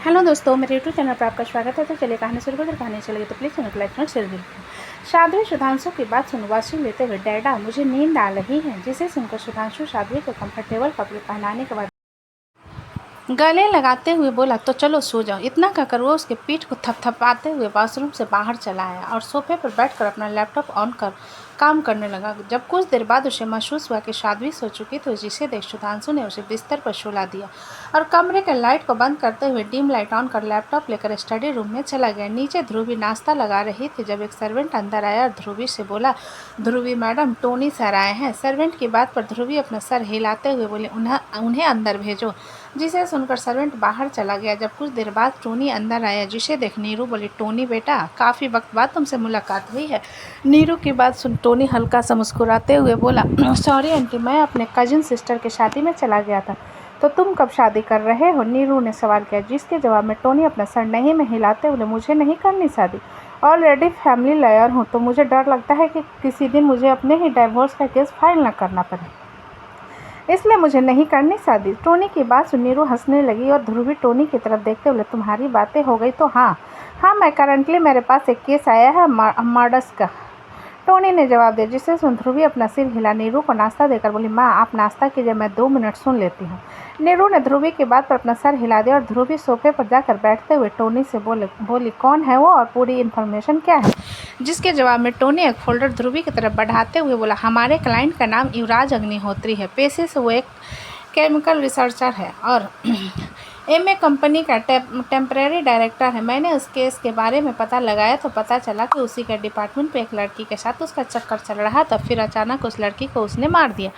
Hello दोस्तों, मेरे YouTube channel पर आपका स्वागत है। तो चलिए कहानी शुरू करते। कहानी चलेगी तो प्लीज़ चैनल को लाइक और शेयर कीजिए। साध्वी सुधांशु की बात सुन वाशी लेते हुए, डैडा मुझे नींद आ रही है। जिसे सुनकर सुधांशु साध्वी को कंफर्टेबल कपड़े पहनाने के बाद गले लगाते हुए बोला, तो चलो सो जाओ। इतना कहकर वो उसके पीठ को थपथपाते हुए वॉशरूम से बाहर चला आया और सोफे पर बैठकर अपना लैपटॉप ऑन कर काम करने लगा। जब कुछ देर बाद उसे महसूस हुआ कि साध्वी सो चुकी तो जिसे देख सुधांशु ने उसे बिस्तर पर सुला दिया और कमरे के लाइट को बंद करते हुए डिम लाइट ऑन कर लैपटॉप लेकर स्टडी रूम में चला गया। नीचे ध्रुवी नाश्ता लगा रही थी जब एक सर्वेंट अंदर आया और ध्रुवी से बोला, ध्रुवी मैडम, टोनी सर आए हैं। सर्वेंट की बात पर ध्रुवी अपना सर हिलाते हुए बोले, उन्हें अंदर भेजो। जिसे सुनकर सर्वेंट बाहर चला गया। जब कुछ देर बाद टोनी अंदर आया, जिसे देख नीरू बोली, टोनी बेटा, काफ़ी वक्त बाद तुमसे मुलाकात हुई है। नीरू की बात सुन टोनी हल्का सा मुस्कुराते हुए बोला, सॉरी आंटी, मैं अपने कजिन सिस्टर की शादी में चला गया था। तो तुम कब शादी कर रहे हो? नीरू ने सवाल किया, जिसके जवाब में टोनी अपना सर नहीं में हिलाते बोले, मुझे नहीं करनी शादी। ऑलरेडी फैमिली लॉयर हूँ, तो मुझे डर लगता है कि किसी दिन मुझे अपने ही डाइवोर्स का केस फाइल न करना पड़े, इसलिए मुझे नहीं करनी शादी। टोनी की बात सुन नीरू हंसने लगी और ध्रुवी टोनी की तरफ देखते हुए, तुम्हारी बातें हो गई तो हाँ, मैं करंटली मेरे पास एक केस आया है मर्डर्स का। टोनी ने जवाब दिया। जिसे सुन ध्रुवी अपना सिर हिला नीरू को नाश्ता देकर बोली, माँ आप नाश्ता कीजिए, मैं 2 मिनट सुन लेती हूँ। नीरू ने ध्रुवी की बात पर अपना सर हिला दिया और ध्रुवी सोफे पर जाकर बैठते हुए टोनी से बोली, कौन है वो और पूरी इन्फॉर्मेशन क्या है? जिसके जवाब में टोनी एक फोल्डर ध्रुवी की तरफ बढ़ाते हुए बोला, हमारे क्लाइंट का नाम युवराज अग्निहोत्री है। पेशे से वो एक केमिकल रिसर्चर है और एमए कंपनी का टेम्परेरी डायरेक्टर है। मैंने उस केस के बारे में पता लगाया तो पता चला कि उसी के डिपार्टमेंट पे एक लड़की के साथ उसका चक्कर चल रहा था। फिर अचानक उस लड़की को उसने मार दिया।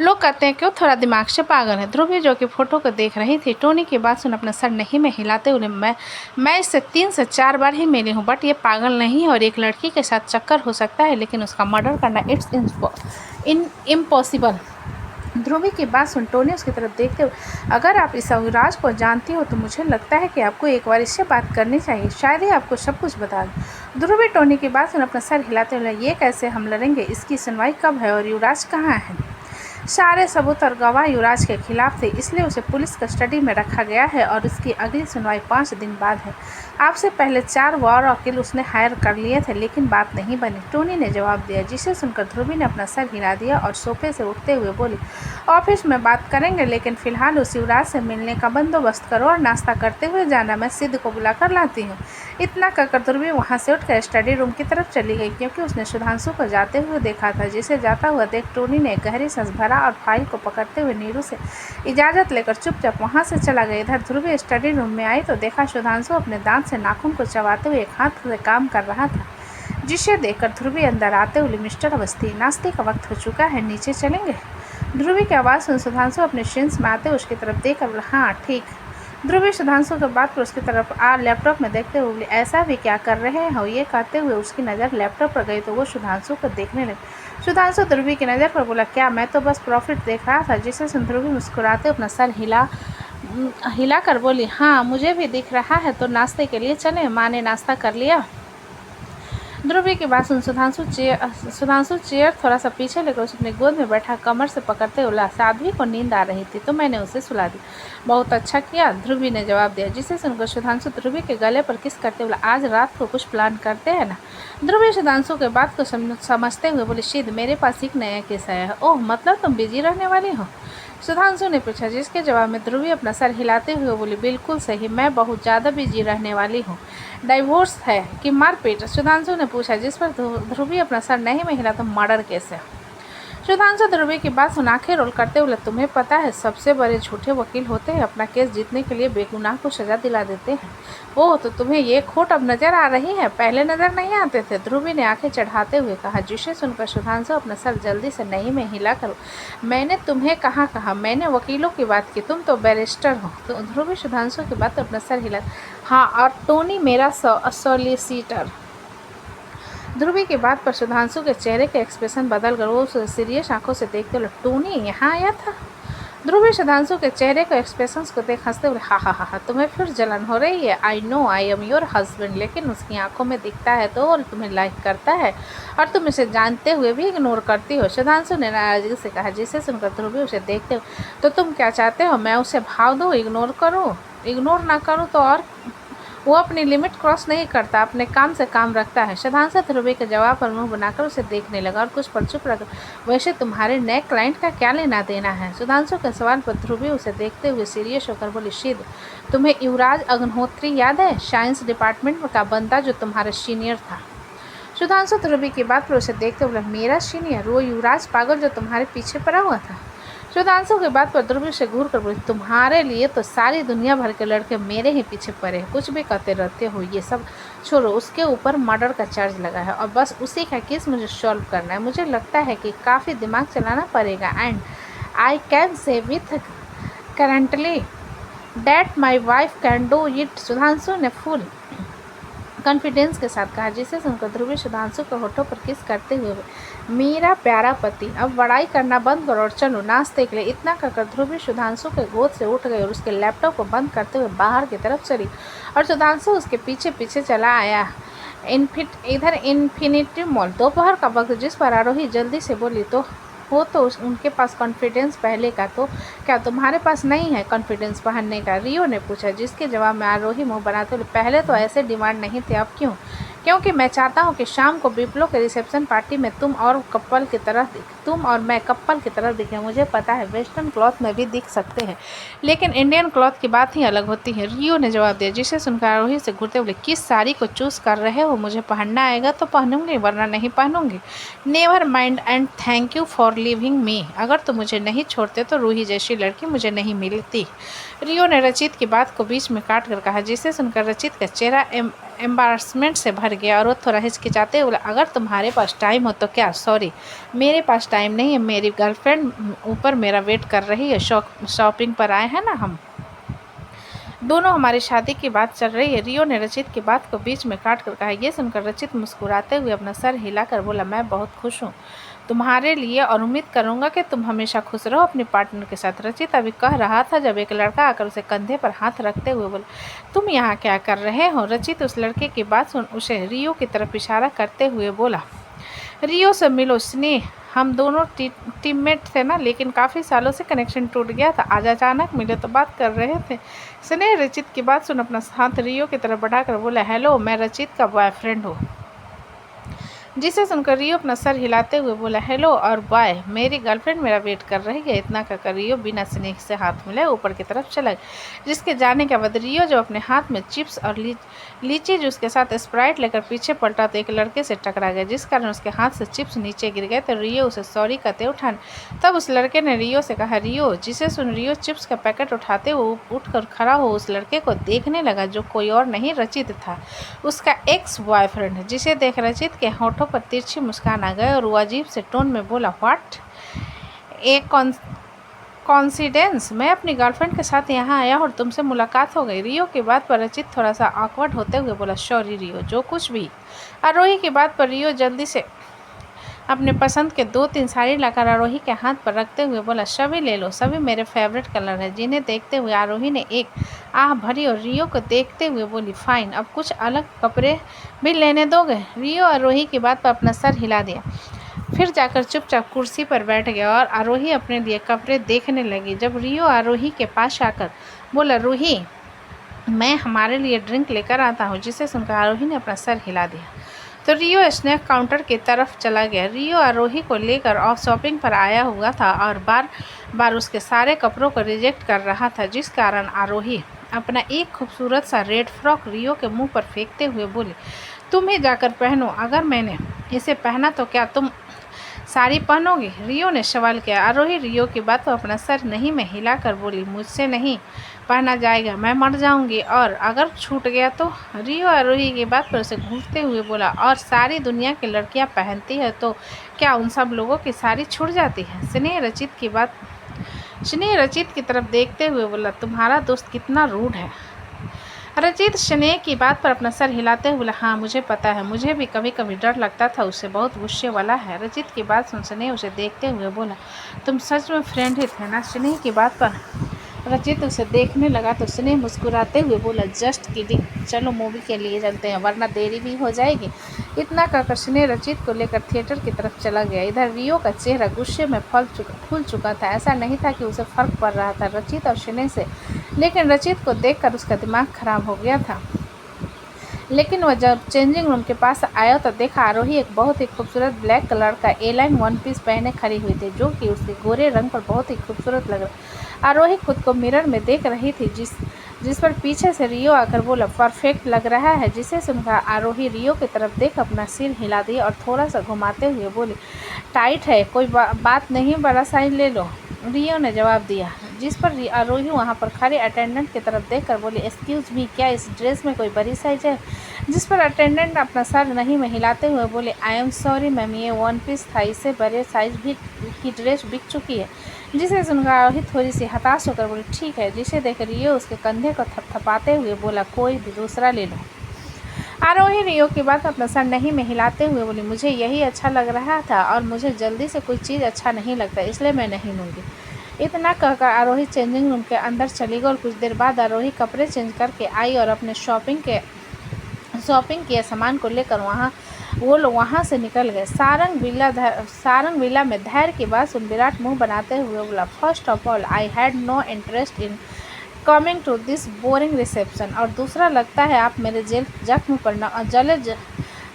लोग कहते हैं कि वो थोड़ा दिमाग से पागल है। ध्रुवी जो कि फोटो को देख रही थी, टोनी की बात सुन अपना सर नहीं में हिलाते हुए, मैं इससे 3 से 4 बार ही मिली हूँ, बट ये पागल नहीं है और एक लड़की के साथ चक्कर हो सकता है, लेकिन उसका मर्डर करना इट्स इम्पॉसिबल। ध्रुवी की बात सुन टोनी उसकी तरफ देखते हुए, अगर आप इस युवराज को जानती हो तो मुझे लगता है कि आपको एक बार इससे बात करनी चाहिए, शायद ही आपको सब कुछ बता दें। ध्रुवी टोनी की बात सुन अपना सर हिलाते हुए, ये कैसे हम लड़ेंगे? इसकी सुनवाई कब है और युवराज कहाँ है? सारे सबूत और गवाह युवराज के खिलाफ थे, इसलिए उसे पुलिस कस्टडी में रखा गया है और उसकी अगली सुनवाई 5 दिन बाद है। आपसे पहले 4 वॉर वकील उसने हायर कर लिए थे, लेकिन बात नहीं बनी, टोनी ने जवाब दिया। जिसे सुनकर ध्रुवी ने अपना सर हिला दिया और सोफे से उठते हुए बोली, ऑफिस में बात करेंगे, लेकिन फिलहाल उस युवराज से मिलने का बंदोबस्त करो और नाश्ता करते हुए जाना, मैं सिद्ध को बुलाकर लाती हूँ। इतना कहकर ध्रुवी वहाँ से उठकर स्टडी रूम की तरफ चली गई, क्योंकि उसने सुधांशु को जाते हुए देखा था। जिसे जाता हुआ देख टोनी ने गहरी सांस भरा और फाइल को पकड़ते हुए नीरू से इजाज़त लेकर चुपचाप वहाँ से चला गया। इधर ध्रुवी स्टडी रूम में आई तो देखा सुधांशु अपने दांत से नाखून को चबाते हुए एक हाथ से काम कर रहा था। जिसे देखकर ध्रुवी अंदर आते हुए, मिस्टर अवस्थी, नाश्ते का वक्त हो चुका है, नीचे चलेंगे? ध्रुवी की आवाज़ सुन सुधांशु अपने शेंस में आते हुए उसकी तरफ देखकर बोला, हाँ ठीक। ध्रुवी सुधांशु के बात पर उसकी तरफ लैपटॉप में देखते हुए बोली, ऐसा भी क्या कर रहे हो? ये कहते हुए उसकी नज़र लैपटॉप पर गई तो वो सुधांशु को देखने लगी। सुधांशु ध्रुवी की नज़र पर बोला, क्या? मैं तो बस प्रॉफिट देख रहा था। जिसे सुन ध्रुवी मुस्कुराते अपना सर हिला कर बोली, हाँ मुझे भी दिख रहा है, तो नाश्ते के लिए चले? माँ ने नाश्ता कर लिया? ध्रुवी की बात सुन सुधांशु चेयर थोड़ा सा पीछे लेकर उसे अपनी गोद में बैठा कमर से पकड़ते बोला, साध्वी को नींद आ रही थी तो मैंने उसे सुला दी। बहुत अच्छा किया, ध्रुवी ने जवाब दिया। जिसे सुनकर सुधांशु ध्रुवी के गले पर किस करते बोला, आज रात को कुछ प्लान करते हैं ना? ध्रुवी सुधांशु के बात को समझते हुए बोली, सिद्ध, मेरे पास एक नया केस आया है। ओह, मतलब तुम बिजी रहने वाली हो? सुधांशु ने पूछा। जिसके जवाब में ध्रुवी अपना सर हिलाते हुए बोली, बिल्कुल सही, मैं बहुत ज़्यादा बिजी रहने वाली हूँ। डाइवोर्स है कि मारपीट? सुधांशु ने पूछा। जिस पर ध्रुवी अपना सर नहीं में हिला, तो मर्डर केस है। सुधांशु ध्रुवी की बात सुन आंखें रोल करते हुए, तुम्हें पता है सबसे बड़े झूठे वकील होते हैं, अपना केस जीतने के लिए बेगुनाह को सजा दिला देते हैं। ओह, तो तुम्हें ये खोट अब नजर आ रही है, पहले नजर नहीं आते थे? ध्रुवी ने आंखें चढ़ाते हुए कहा। जिसे सुनकर सुधांशु अपना सर जल्दी से नहीं में हिला करो, मैंने तुम्हें कहा, मैंने वकीलों की बात की, तुम तो बैरिस्टर हो। तो ध्रुवी सुधांशु की बात अपना सर हिला, हाँ, और टोनी मेरा सॉलिसिटर। ध्रुवी की बात पर सुधांशु के चेहरे के एक्सप्रेशन बदल कर वो उसे सीरियस आंखों से देखते हुए, टोनी यहाँ आया था? ध्रुवी सुधांशु के चेहरे को एक्सप्रेशंस को देख हंसते हुए हा हा हा हा, तुम्हें फिर जलन हो रही है। I know I am your husband, लेकिन उसकी आंखों में दिखता है तो वो तुम्हें लाइक करता है और तुम इसे जानते हुए भी इग्नोर करती हो। सुधांशु ने नाराजगी से कहा, जिसे सुनकर ध्रुवी उसे देखते हो तो तुम क्या चाहते हो, मैं उसे भाव दूँ, इग्नोर करूँ? इग्नोर ना करूँ तो और वो अपनी लिमिट क्रॉस नहीं करता, अपने काम से काम रखता है। सुधांशु ध्रुवी के जवाब पर मुंह बनाकर उसे देखने लगा और कुछ पल चुप रहा। वैसे तुम्हारे नए क्लाइंट का क्या लेना देना है? सुधांशु के सवाल पर ध्रुवी उसे देखते हुए सीरियस होकर बोली, शीद, तुम्हें युवराज अग्निहोत्री याद है, साइंस डिपार्टमेंट का बंदा जो तुम्हारे सीनियर था? सुधांशु ध्रुवी की बात पर उसे देखते हुए, मेरा सीनियर? वो युवराज पागल जो तुम्हारे पीछे पड़ा हुआ था? सुधांशु की बात पर ध्रुवी से घूर कर बोली, तुम्हारे लिए तो सारी दुनिया भर के लड़के मेरे ही पीछे पड़े हैं, कुछ भी कहते रहते हो, ये सब छोड़ो। उसके ऊपर मर्डर का चार्ज लगा है और बस उसी का केस मुझे सॉल्व करना है। मुझे लगता है कि काफ़ी दिमाग चलाना पड़ेगा and I can say with currently that my wife can do it. Sudhanshu ने फुल कॉन्फिडेंस के साथ कहा, जिसे सुनकर ध्रुवी सुधांशु के होठों पर किस करते हुए, मेरा प्यारा पति, अब बड़ाई करना बंद करो और चलो नाश्ते के लिए। इतना कहकर ध्रुवी सुधांशु के गोद से उठ गई और उसके लैपटॉप को बंद करते हुए बाहर की तरफ चली और सुधांशु उसके पीछे पीछे चला आया। इधर इन्फिनिटी मॉल। दोपहर का वक्त जिस पर आरोही जल्दी से बोली, तो हो तो उनके पास कॉन्फिडेंस पहले का, तो क्या तुम्हारे पास नहीं है कॉन्फिडेंस पहनने का? रियो ने पूछा, जिसके जवाब में आरोही मुंह बनाते हुए, पहले तो ऐसे डिमांड नहीं थे, अब क्यों? क्योंकि मैं चाहता हूँ कि शाम को विप्लो के रिसेप्शन पार्टी में तुम और मैं कपल की तरह दिखें। मुझे पता है वेस्टर्न क्लॉथ में भी दिख सकते हैं, लेकिन इंडियन क्लॉथ की बात ही अलग होती है, रियो ने जवाब दिया, जिसे सुनकर आरोही से घूरते बोले, किस साड़ी को चूज़ कर रहे हो? मुझे पहनना आएगा तो पहनूंगी, वरना नहीं पहनूंगी। Never mind and thank you for living me. अगर तुम मुझे नहीं छोड़ते तो रूही जैसी लड़की मुझे नहीं मिलती। रियो ने रचित की बात को बीच में काट कर कहा, जिसे सुनकर रचित का चेहरा एम्बारसमेंट से भर गया और वो थोड़ा हिचकिचाते हुए बोला, अगर तुम्हारे पास टाइम हो तो क्या? सॉरी, मेरे पास टाइम नहीं है, मेरी गर्लफ्रेंड ऊपर मेरा वेट कर रही है, शॉपिंग पर आए हैं ना हम दोनों, हमारी शादी की बात चल रही है। रियो ने रचित की बात को बीच में काट कर कहा। ये सुनकर रचित मुस्कुराते हुए अपना सर हिलाकर बोला, मैं बहुत खुश हूँ तुम्हारे लिए और उम्मीद करूंगा कि तुम हमेशा खुश रहो अपने पार्टनर के साथ। रचित अभी कह रहा था जब एक लड़का आकर उसे कंधे पर हाथ रखते हुए बोला, तुम यहाँ क्या कर रहे हो? रचित उस लड़के की बात सुन उसे रियो की तरफ इशारा करते हुए बोला, रियो से मिलो स्नेह, हम दोनों टीममेट थे ना, लेकिन काफ़ी सालों से कनेक्शन टूट गया था, आज अचानक मिले तो बात कर रहे थे। स्नेह रचित की बात सुन अपना हाथ रियो की तरफ बढ़ाकर बोला, हेलो, मैं रचित का बॉयफ्रेंड हूँ। जिसे सुनकर रियो अपना सर हिलाते हुए बोला, हेलो और बाय, मेरी गर्लफ्रेंड मेरा वेट कर रही है। इतना कहकर रियो बिना स्नेह से हाथ मिले ऊपर की तरफ चला गया, जिसके जाने के बाद रियो जब अपने हाथ में चिप्स और लीची जूस के साथ स्प्राइट लेकर पीछे पलटा तो एक लड़के से टकरा गया, जिस कारण उसके हाथ से चिप्स नीचे गिर गए तो रियो उसे सॉरी कहते उठाने। तब उस लड़के ने रियो से कहा, रियो। जिसे सुन रियो चिप्स का पैकेट उठाते हुए उठकर खड़ा हो उस लड़के को देखने लगा, जो कोई और नहीं रचित था, उसका एक्स बॉयफ्रेंड। जिसे देख रचित के होठों पर तिरछी मुस्कान आ गए और वो अजीब से टोन में बोला, व्हाट ए कॉन्सिडेंस, मैं अपनी गर्लफ्रेंड के साथ यहाँ आया और तुमसे मुलाकात हो गई। रियो की बात पर रचित थोड़ा सा ऑकवर्ड होते हुए बोला, सॉरी रियो, जो कुछ भी। आरोही की बात पर रियो जल्दी से अपने पसंद के 2-3 साड़ी लाकर आरोही के हाथ पर रखते हुए बोला, सभी ले लो, सभी मेरे फेवरेट कलर है। जिन्हें देखते हुए आरोही ने एक आह भरी और रियो को देखते हुए बोली, फाइन, अब कुछ अलग कपड़े भी लेने दोगे? रियो आरोही की बात पर अपना सर हिला दिया, फिर जाकर चुपचाप कुर्सी पर बैठ गया और आरोही अपने लिए कपड़े देखने लगी। जब रियो आरोही के पास आकर बोला, रूही, मैं हमारे लिए ड्रिंक लेकर आता हूँ। जिसे सुनकर आरोही ने अपना सर हिला दिया तो रियो स्नैक काउंटर की तरफ चला गया। रियो आरोही को लेकर ऑफ शॉपिंग पर आया हुआ था और बार बार उसके सारे कपड़ों को रिजेक्ट कर रहा था, जिस कारण आरोही अपना एक खूबसूरत सा रेड फ्रॉक रियो के मुंह पर फेंकते हुए बोली, तुम ही जाकर पहनो, अगर मैंने इसे पहना तो क्या तुम साड़ी पहनोगी? रियो ने सवाल किया। आरोही रियो की बात पर अपना सर नहीं में हिलाकर बोली, मुझसे नहीं पहना जाएगा, मैं मर जाऊंगी और अगर छूट गया तो? रियो आरोही की बात पर उसे घूरते हुए बोला, और सारी दुनिया की लड़कियां पहनती है तो क्या उन सब लोगों की साड़ी छूट जाती है? स्नेह रचित की तरफ देखते हुए बोला, तुम्हारा दोस्त कितना रूड है। रचित स्नेह की बात पर अपना सर हिलाते हुए बोला, हाँ मुझे पता है, मुझे भी कभी कभी डर लगता था, उससे बहुत गुस्से वाला है। रचित की बात सुन स्नेह उसे देखते हुए बोला, तुम सच में फ्रेंड ही थे ना। स्नेह की बात पर रचित उसे देखने लगा तो स्नेह मुस्कुराते हुए बोला, जस्ट किडिंग, चलो मूवी के लिए चलते हैं वरना देरी भी हो जाएगी। इतना कहकर स्नेह रचित को लेकर थिएटर की तरफ चला गया। इधर रियो का चेहरा गुस्से में फूल चुका था। ऐसा नहीं था कि उसे फर्क पड़ रहा था रचित और स्नेह से, लेकिन रचित को देखकर उसका दिमाग खराब हो गया था। लेकिन वह जब चेंजिंग रूम के पास आया तो देखा आरोही एक बहुत ही खूबसूरत ब्लैक कलर का ए-लाइन वन पीस पहने खड़ी हुई थी, जो कि उसके गोरे रंग पर बहुत ही खूबसूरत लग रहा। आरोही खुद को मिरर में देख रही थी, जिस पर पीछे से रियो आकर बोला, परफेक्ट लग रहा है। जिसे सुनकर आरोही रियो की तरफ देख अपना सिर हिला दिया और थोड़ा सा घुमाते हुए बोली, टाइट है, कोई बात नहीं, बड़ा साइज ले लो। रियो ने जवाब दिया, जिस पर आरोही वहाँ पर खड़े अटेंडेंट की तरफ देखकर बोली, एक्सक्यूज़ मी, क्या इस ड्रेस में कोई बड़ी साइज है? जिस पर अटेंडेंट अपना सर नहीं में हिलाते हुए बोले, आई एम सॉरी मैम, ये वन पीस था, इससे बड़े साइज भी की ड्रेस बिक चुकी है। जिसे सुनकर आरोही थोड़ी सी हताश होकर बोली, ठीक है। जिसे देख रियो उसके कंधे को थपथपाते हुए बोला, कोई भी दूसरा ले लो। आरोही रियो की बात अपना सर नहीं में हिलाते हुए बोली, मुझे यही अच्छा लग रहा था और मुझे जल्दी से कोई चीज़ अच्छा नहीं लगता, इसलिए मैं नहीं लूँगी। इतना कहकर आरोही चेंजिंग रूम के अंदर चली गई और कुछ देर बाद आरोही कपड़े चेंज करके आई और अपने शॉपिंग किए सामान को लेकर वो लोग वहाँ से निकल गए। सारंग विला में धैर्य की बात सुन विराट मुंह बनाते हुए बोला, first of all I had no interest in coming to this boring reception, और दूसरा लगता है आप मेरे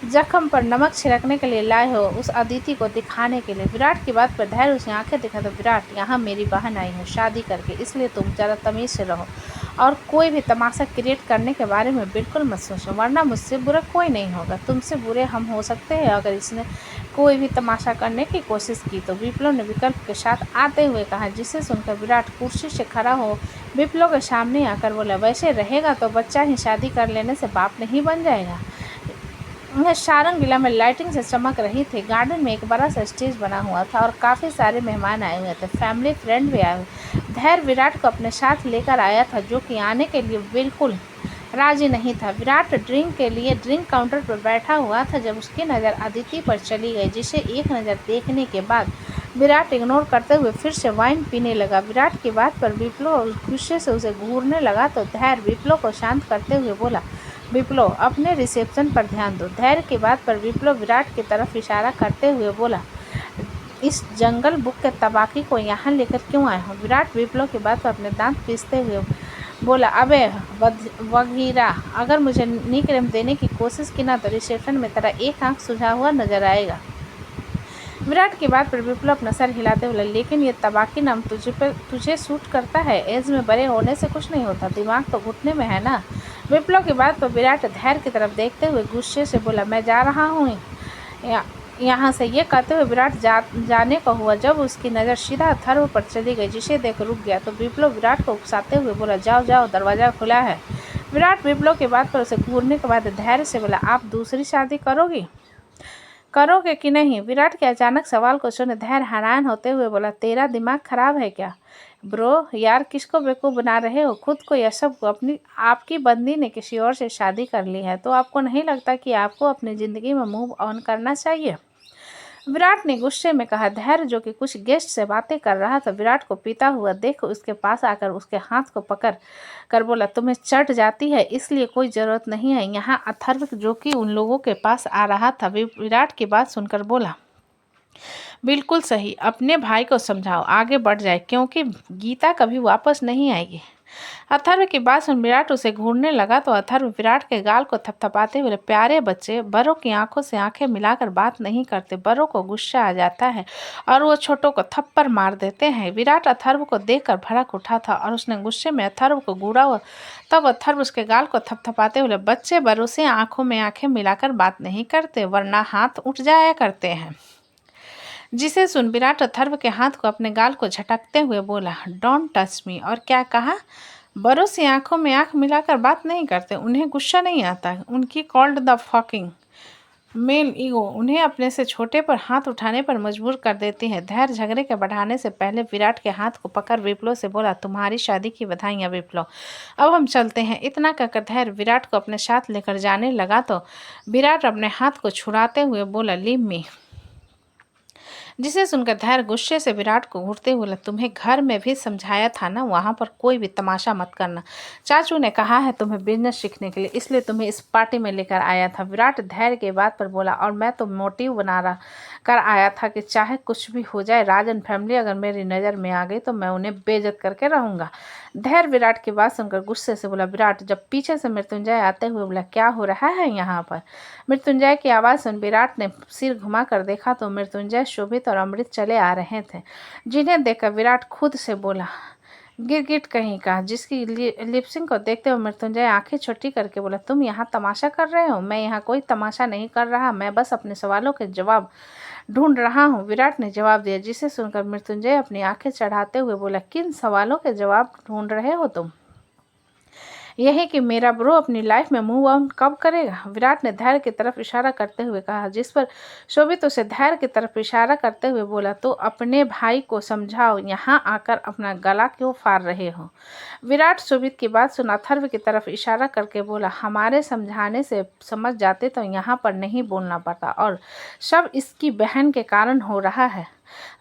जख्म पर नमक छिड़कने के लिए लाए हो, उस अदिति को दिखाने के लिए। विराट की बात पर धैर्य उसे आंखें दिखा तो, विराट, यहाँ मेरी बहन आई है शादी करके, इसलिए तुम ज़रा तमीज़ से रहो और कोई भी तमाशा क्रिएट करने के बारे में बिल्कुल मत सोचो, वरना मुझसे बुरा कोई नहीं होगा। तुमसे बुरे हम हो सकते हैं अगर इसने कोई भी तमाशा करने की कोशिश की तो, विप्लव ने विकल्प के साथ आते हुए कहा। जिसे सुनकर विराट कुर्सी से खड़ा हो विप्लव के सामने आकर बोला, वैसे रहेगा तो बच्चा ही शादी कर लेने से बाप नहीं बन जाएगा। यह सारंग विला में लाइटिंग से चमक रही थी। गार्डन में एक बड़ा सा स्टेज बना हुआ था और काफ़ी सारे मेहमान आए हुए थे, फैमिली फ्रेंड भी आए हुए। धैर्य विराट को अपने साथ लेकर आया था, जो कि आने के लिए बिल्कुल राजी नहीं था। विराट ड्रिंक के लिए ड्रिंक काउंटर पर बैठा हुआ था जब उसकी नज़र अदिति पर चली गई, जिसे एक नज़र देखने के बाद विराट इग्नोर करते हुए फिर से वाइन पीने लगा। विराट की बात पर विप्लव गुस्से से उसे घूरने लगा तो धैर्य विप्लव को शांत करते हुए बोला, विप्लव, अपने रिसेप्शन पर ध्यान दो। धैर्य की बात पर विप्लव विराट की तरफ इशारा करते हुए बोला, इस जंगल बुक के तबाकी को यहाँ लेकर क्यों आए हो? विराट विप्लव की बात पर अपने दांत पीसते हुए बोला, अबे वगीरा, अगर मुझे निकनेम देने की कोशिश की ना तो रिसेप्शन में तेरा एक आंख सुझा हुआ नजर आएगा। विराट की बात पर विप्लव अपना सर हिलाते हुए, लेकिन ये तबाकी नाम तुझे सूट करता है? एज में बड़े होने से कुछ नहीं होता, दिमाग तो घुटने में है ना। विप्लव की बात पर विराट धैर्य की तरफ देखते हुए गुस्से से बोला, मैं जा रहा हूँ यहाँ से। ये कहते हुए विराट जाने को हुआ जब उसकी नज़र सीधा अथर्व पर चली गई, जिसे देख रुक गया तो विप्लव विराट को उकसाते हुए बोला, जाओ जाओ, दरवाज़ा खुला है। विराट विप्लव की बात पर उसे घूरने के बाद धैर्य से बोला, आप दूसरी शादी करोगे कि नहीं? विराट के अचानक सवाल को सुने धैर्य हैरान होते हुए बोला, तेरा दिमाग खराब है क्या ब्रो? यार, किसको बेवकूफ़ बना रहे हो खुद को या सबको? आपकी बंदी ने किसी और से शादी कर ली है तो आपको नहीं लगता कि आपको अपनी ज़िंदगी में मूव ऑन करना चाहिए? विराट ने गुस्से में कहा। धैर्य, जो कि कुछ गेस्ट से बातें कर रहा था, विराट को पीता हुआ देख उसके पास आकर उसके हाथ को पकड़ कर बोला, तुम्हें चढ़ जाती है, इसलिए कोई ज़रूरत नहीं है। यहाँ अथर्व, जो कि उन लोगों के पास आ रहा था, विराट की बात सुनकर बोला, बिल्कुल सही, अपने भाई को समझाओ आगे बढ़ जाए, क्योंकि गीता कभी वापस नहीं आएगी। अथर्व की बात सुन विराट उसे घूरने लगा तो अथर्व विराट के गाल को थपथपाते हुए, प्यारे बच्चे बड़ों की आंखों से आंखें मिलाकर बात नहीं करते, बड़ों को गुस्सा आ जाता है और वो छोटों को थप्पड़ मार देते हैं। विराट अथर्व को देखकर भड़क उठा था और उसने गुस्से में अथर्व को घूरा। तब अथर्व उसके गाल को थपथपाते हुए, बच्चे बड़ों से आंखों में आंखें मिलाकर बात नहीं करते, वरना हाथ उठ जाया करते हैं। जिसे सुन विराट अथर्व के हाथ को अपने गाल को झटकते हुए बोला, डोंट टच मी। और क्या कहा? बड़ों से आंखों में आंख मिलाकर बात नहीं करते, उन्हें गुस्सा नहीं आता, उनकी called the fucking. Male ego उन्हें अपने से छोटे पर हाथ उठाने पर मजबूर कर देती है। धैर्य झगड़े के बढ़ाने से पहले विराट के हाथ को पकड़ विप्लव से बोला, तुम्हारी शादी की बधाइयां विप्लव, अब हम चलते हैं। इतना कहकर धैर्य विराट को अपने साथ लेकर जाने लगा तो विराट अपने हाथ को छुड़ाते हुए बोला, लीव मी, जिसे सुनकर धैर्य गुस्से से विराट को घूरते हुए बोला, तुम्हें घर में भी समझाया था ना, वहां पर कोई भी तमाशा मत करना। चाचू ने कहा है तुम्हें बिजनेस सीखने के लिए, इसलिए तुम्हें इस पार्टी में लेकर आया था। विराट धैर्य के बात पर बोला, और मैं तो मोटिव बना रहा कर आया था कि चाहे कुछ भी हो जाए, राजन फैमिली अगर मेरी नज़र में आ गई तो मैं उन्हें बेइज्जत करके रहूंगा। धैर्य विराट की बात सुनकर गुस्से से बोला, विराट, जब पीछे से मृत्युंजय आते हुए बोला, क्या हो रहा है यहाँ पर। मृत्युंजय की आवाज़ सुन विराट ने सिर घुमा कर देखा तो मृत्युंजय, शोभित और अमृत चले आ रहे थे, जिन्हें देखकर विराट खुद से बोला, गिरगिट कहीं का। जिसकी लिपसिंग को देखते हुए मृत्युंजय आंखें छोटी करके बोला, तुम यहाँ तमाशा कर रहे हो। मैं यहाँ कोई तमाशा नहीं कर रहा, मैं बस अपने सवालों के जवाब ढूंढ रहा हूँ, विराट ने जवाब दिया। जिसे सुनकर मृत्युंजय अपनी आंखें चढ़ाते हुए बोला, किन सवालों के जवाब ढूंढ रहे हो तुम। यही कि मेरा ब्रो अपनी लाइफ में मूव ऑन कब करेगा। विराट ने धैर्य की तरफ इशारा करते हुए कहा, जिस पर शोभित उसे धैर्य की तरफ इशारा करते हुए बोला, तो अपने भाई को समझाओ, यहाँ आकर अपना गला क्यों फाड़ रहे हो। विराट शोभित की बात सुन अथर्व की तरफ इशारा करके बोला, हमारे समझाने से समझ जाते तो यहाँ पर नहीं बोलना पड़ता, और सब इसकी बहन के कारण हो रहा है।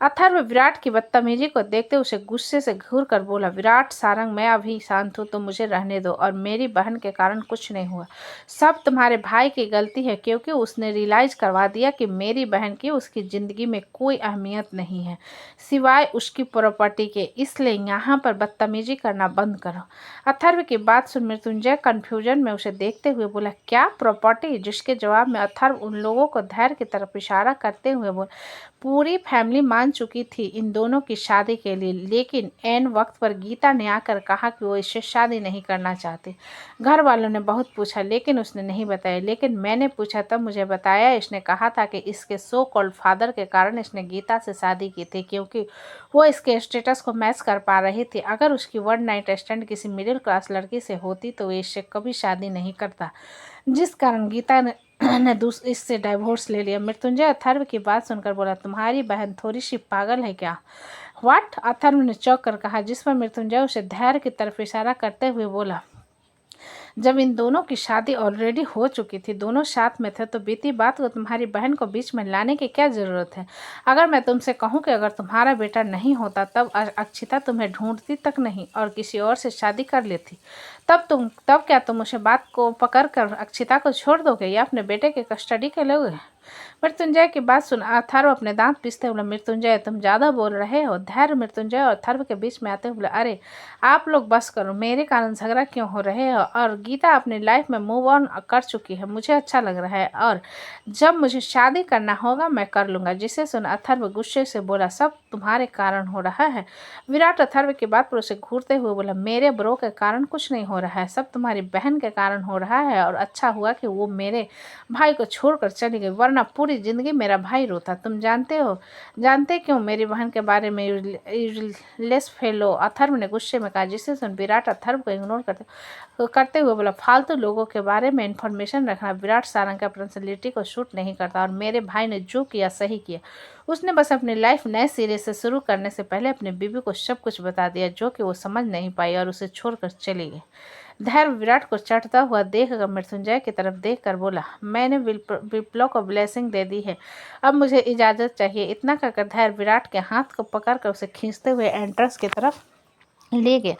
अथर्व विराट की बदतमीजी को देखते उसे गुस्से से घूर कर बोला, विराट सारंग, मैं अभी शांत हूँ तो मुझे रहने दो, और मेरी बहन के कारण कुछ नहीं हुआ। सब तुम्हारे भाई की गलती है, क्योंकि उसने रियलाइज करवा दिया कि मेरी बहन की उसकी ज़िंदगी में कोई अहमियत नहीं है सिवाय उसकी प्रॉपर्टी के, इसलिए यहाँ पर बदतमीजी करना बंद करो। अथर्व की बात सुन मृत्युंजय कन्फ्यूजन में उसे देखते हुए बोला, क्या प्रॉपर्टी। जिसके जवाब में अथर्व उन लोगों को धैर्य की तरफ इशारा करते हुए बोला, पूरी फैमिली मान चुकी थी इन दोनों की शादी के लिए, लेकिन एन वक्त पर गीता ने आकर कहा कि वो इससे शादी नहीं करना चाहती। घर वालों ने बहुत पूछा लेकिन उसने नहीं बताया, लेकिन मैंने पूछा तब मुझे बताया, इसने कहा था कि इसके सो कॉल्ड फादर के कारण इसने गीता से शादी की थी, क्योंकि वो इसके स्टेटस को मैच कर पा रही थी। अगर उसकी वन नाइट स्टैंड किसी मिडिल क्लास लड़की से होती तो वो इससे कभी शादी नहीं करता, जिस कारण गीता ने इससे डाइवोर्स ले लिया। मृत्युंजय अथर्व की बात सुनकर बोला, तुम्हारी बहन थोड़ी सी पागल है क्या। व्हाट, अथर्व ने चौंक कर कहा, जिस पर मृत्युंजय उसे धैर्य की तरफ इशारा करते हुए बोला, जब इन दोनों की शादी ऑलरेडी हो चुकी थी, दोनों साथ में थे, तो बीती बात को तुम्हारी बहन को बीच में लाने की क्या ज़रूरत है। अगर मैं तुमसे कहूँ कि अगर तुम्हारा बेटा नहीं होता तब अक्षिता तुम्हें ढूंढती तक नहीं और किसी और से शादी कर लेती, तब क्या तुम उसे बात को पकड़ कर अक्षिता को छोड़ दोगे या अपने बेटे के कस्टडी के लोगे। मृत्युंजय की बात सुन अथर्व अपने दांत पीसते बोला, मृत्युंजय तुम ज़्यादा बोल रहे हो। धैर्य मृत्युंजय और अथर्व के बीच में आते हुए बोला, अरे आप लोग बस करो, मेरे कारण झगड़ा क्यों हो रहे हो। और गीता अपनी लाइफ में मूव ऑन कर चुकी है, मुझे अच्छा लग रहा है, और जब मुझे शादी करना होगा मैं कर लूँगा। जिसे सुन अथर्व गुस्से से बोला, सब तुम्हारे कारण हो रहा है। विराट अथर्व की बात पर उसे घूरते हुए बोला, मेरे ब्रो के कारण कुछ नहीं हो रहा है, सब तुम्हारी बहन के कारण हो रहा है, और अच्छा हुआ कि वो मेरे भाई को छोड़कर चली गई, वरना पूरी जिंदगी मेरा भाई रोता। तुम जानते क्यों मेरी बहन के बारे में लेस फेलो, अथर्व ने गुस्से में कहा। जिसे सुन विराट अथर्व को इग्नोर करते हुए बोला, फालतू लोगों के बारे में इंफॉर्मेशन रखना विराट सारंग का पर्सनैलिटी को शूट नहीं करता, और मेरे भाई ने जो किया सही किया। उसने बस अपनी लाइफ नए सिरे से शुरू करने से पहले अपनी बीवी को सब कुछ बता दिया, जो कि वो समझ नहीं पाई और उसे छोड़कर चली गई। धैर्य विराट को चढ़ता हुआ देखकर मृत्युंजय की तरफ देखकर बोला, मैंने विप्लव को ब्लेसिंग दे दी है, अब मुझे इजाज़त चाहिए। इतना कहकर धैर्य विराट के हाथ को पकड़कर उसे खींचते हुए एंट्रेंस की तरफ ले गया।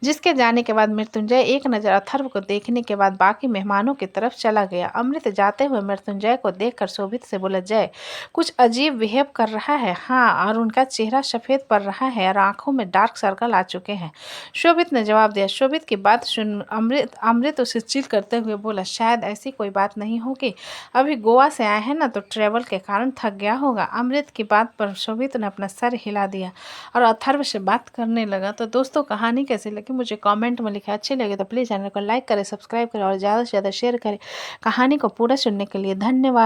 जिसके जाने के बाद मृत्युंजय एक नज़र अथर्व को देखने के बाद बाकी मेहमानों की तरफ चला गया। अमृत जाते हुए मृत्युंजय को देखकर शोभित से बोला, जय कुछ अजीब बिहेव कर रहा है। हाँ, और उनका चेहरा सफ़ेद पड़ रहा है और आंखों में डार्क सर्कल आ चुके हैं, शोभित ने जवाब दिया। शोभित की बात सुन अमृत उसे चिल करते हुए बोला, शायद ऐसी कोई बात नहीं होगी, अभी गोवा से आए हैं ना तो ट्रेवल के कारण थक गया होगा। अमृत की बात पर शोभित ने अपना सर हिला दिया और अथर्व से बात करने लगा। तो दोस्तों कहानी कैसी लगी मुझे कमेंट में लिखें, अच्छी लगे तो प्लीज़ चैनल को लाइक करें, सब्सक्राइब करें और ज़्यादा से ज़्यादा शेयर करें। कहानी को पूरा सुनने के लिए धन्यवाद।